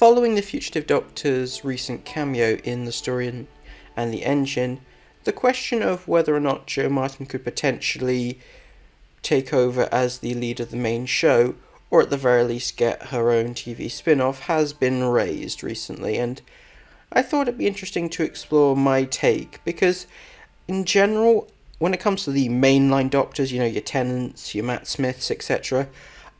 Following the Fugitive Doctor's recent cameo in the story and the engine, the question of whether or not Jo Martin could potentially take over as the lead of the main show, or at the very least get her own TV spin-off, has been raised recently, and I thought it'd be interesting to explore my take, because in general, when it comes to the mainline Doctors, your Tennants, your Matt Smiths, etc.,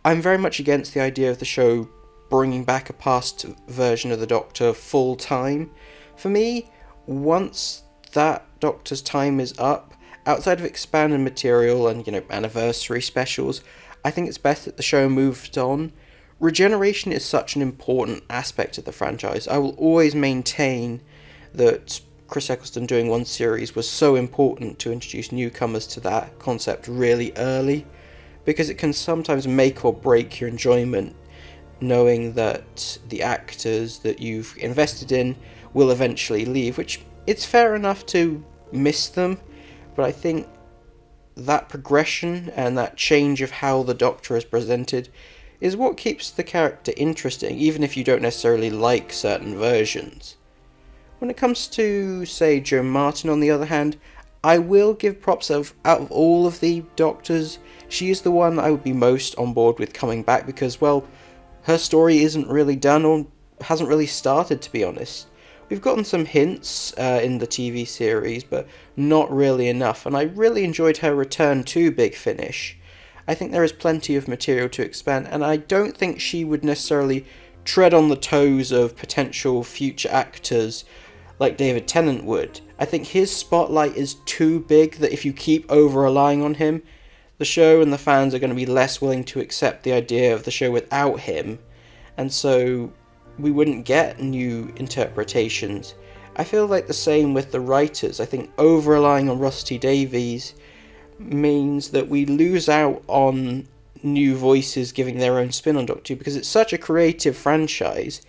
I'm very much against the idea of the show bringing back a past version of the Doctor full time. For me, once that Doctor's time is up, outside of expanded material and, anniversary specials, I think it's best that the show moves on. Regeneration is such an important aspect of the franchise. I will always maintain that Chris Eccleston doing one series was so important to introduce newcomers to that concept really early, because it can sometimes make or break your enjoyment knowing that the actors that you've invested in will eventually leave, which it's fair enough to miss them, but I think that progression and that change of how the Doctor is presented is what keeps the character interesting, even if you don't necessarily like certain versions. When it comes to, say, Jo Martin, on the other hand, I will give props out of all of the Doctors, she is the one I would be most on board with coming back, because, well, her story isn't really done, or hasn't really started, to be honest. We've gotten some hints in the TV series, but not really enough, and I really enjoyed her return to Big Finish. I think there is plenty of material to expand, and I don't think she would necessarily tread on the toes of potential future actors like David Tennant would. I think his spotlight is too big that if you keep over-relying on him, the show and the fans are going to be less willing to accept the idea of the show without him, and so we wouldn't get new interpretations. I feel like the same with the writers. I think over-relying on Rusty Davies means that we lose out on new voices giving their own spin on Doctor Who, because it's such a creative franchise.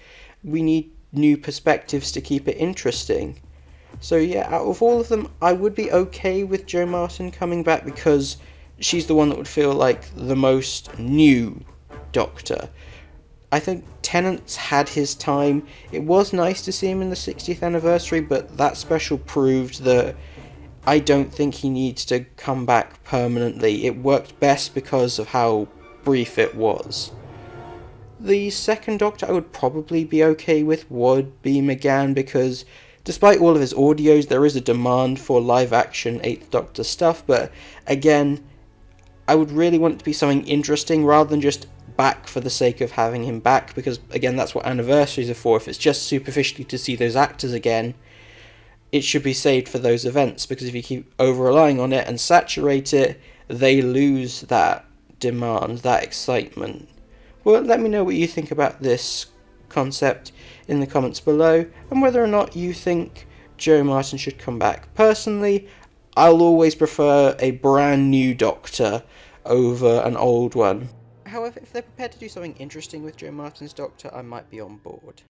We need new perspectives to keep it interesting. So yeah, out of all of them, I would be okay with Jo Martin coming back, because she's the one that would feel like the most new Doctor. I think Tennant's had his time. It was nice to see him in the 60th anniversary, but that special proved that I don't think he needs to come back permanently. It worked best because of how brief it was. The second Doctor I would probably be okay with would be McGann, because despite all of his audios, there is a demand for live action 8th Doctor stuff, but again, I would really want it to be something interesting rather than just back for the sake of having him back, because again, that's what anniversaries are for. If it's just superficially to see those actors again, it should be saved for those events, because if you keep over-relying on it and saturate it, they lose that demand, that excitement. Well, let me know what you think about this concept in the comments below, and whether or not you think Jo Martin should come back. Personally, I'll always prefer a brand new Doctor over an old one. However, if they're prepared to do something interesting with Jo Martin's Doctor, I might be on board.